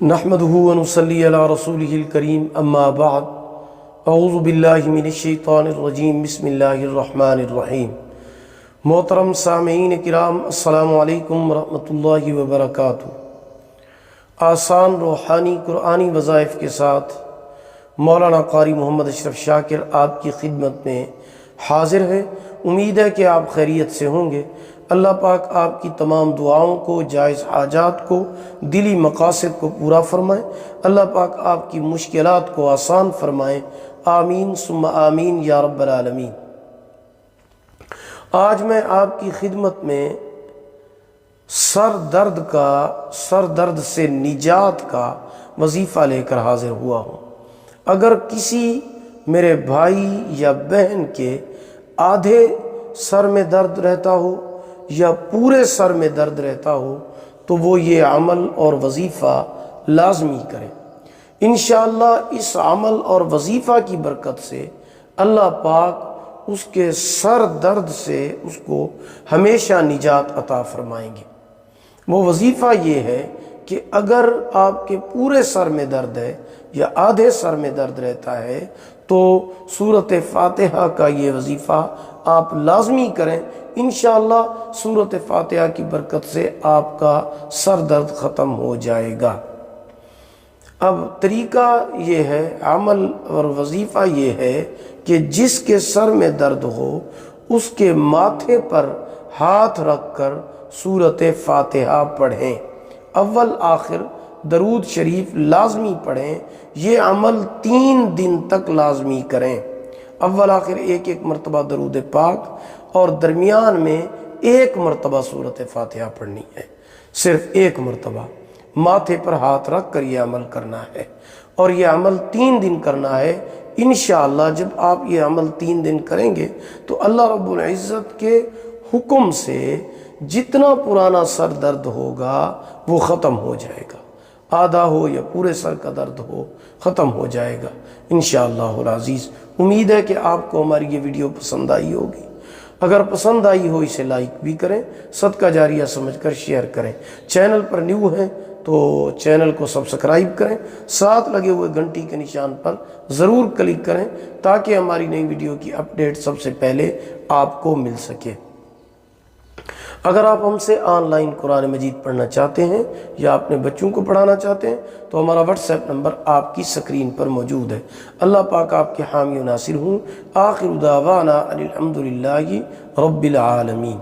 نحمده ونصلي على رسوله الكريم اما بعد اعوذ باللہ من الشیطان الرجیم بسم اللہ الرحمن الرحیم۔ محترم سامعین کرام، السلام علیکم ورحمۃ اللہ وبرکاتہ۔ آسان روحانی قرآنی وظائف کے ساتھ مولانا قاری محمد اشرف شاکر آپ کی خدمت میں حاضر ہے۔ امید ہے کہ آپ خیریت سے ہوں گے۔ اللہ پاک آپ کی تمام دعاؤں کو، جائز حاجات کو، دلی مقاصد کو پورا فرمائے۔ اللہ پاک آپ کی مشکلات کو آسان فرمائے۔ آمین ثم آمین یا رب العالمین۔ آج میں آپ کی خدمت میں سر درد سے نجات کا وظیفہ لے کر حاضر ہوا ہوں۔ اگر کسی میرے بھائی یا بہن کے آدھے سر میں درد رہتا ہو یا پورے سر میں درد رہتا ہو تو وہ یہ عمل اور وظیفہ لازمی کریں۔ انشاءاللہ اس عمل اور وظیفہ کی برکت سے اللہ پاک اس کے سر درد سے اس کو ہمیشہ نجات عطا فرمائیں گے۔ وہ وظیفہ یہ ہے کہ اگر آپ کے پورے سر میں درد ہے یا آدھے سر میں درد رہتا ہے تو سورۃ فاتحہ کا یہ وظیفہ آپ لازمی کریں۔ انشاءاللہ سورۃ فاتحہ کی برکت سے آپ کا سر درد ختم ہو جائے گا۔ اب طریقہ یہ ہے، عمل اور وظیفہ یہ ہے کہ جس کے سر میں درد ہو اس کے ماتھے پر ہاتھ رکھ کر سورۃ فاتحہ پڑھیں۔ اول آخر درود شریف لازمی پڑھیں۔ یہ عمل 3 دن تک لازمی کریں۔ اول آخر ایک مرتبہ درود پاک اور درمیان میں 1 مرتبہ سورۃ فاتحہ پڑھنی ہے، صرف 1 مرتبہ ماتھے پر ہاتھ رکھ کر یہ عمل کرنا ہے، اور یہ عمل 3 دن کرنا ہے۔ انشاءاللہ جب آپ یہ عمل 3 دن کریں گے تو اللہ رب العزت کے حکم سے جتنا پرانا سر درد ہوگا وہ ختم ہو جائے گا، آدھا ہو یا پورے سر کا درد ہو ختم ہو جائے گا انشاءاللہ العزیز۔ امید ہے کہ آپ کو ہماری یہ ویڈیو پسند آئی ہوگی۔ اگر پسند آئی ہو اسے لائک بھی کریں، صدقہ جاریہ سمجھ کر شیئر کریں۔ چینل پر نیو ہیں تو چینل کو سبسکرائب کریں، ساتھ لگے ہوئے گھنٹی کے نشان پر ضرور کلک کریں تاکہ ہماری نئی ویڈیو کی اپڈیٹ سب سے پہلے آپ کو مل سکے۔ اگر آپ ہم سے آن لائن قرآن مجید پڑھنا چاہتے ہیں یا اپنے بچوں کو پڑھانا چاہتے ہیں تو ہمارا واٹس ایپ نمبر آپ کی سکرین پر موجود ہے۔ اللہ پاک آپ کے حامی و ناصر ہوں۔ آخر دعوانا ان الحمدللہ رب العالمین۔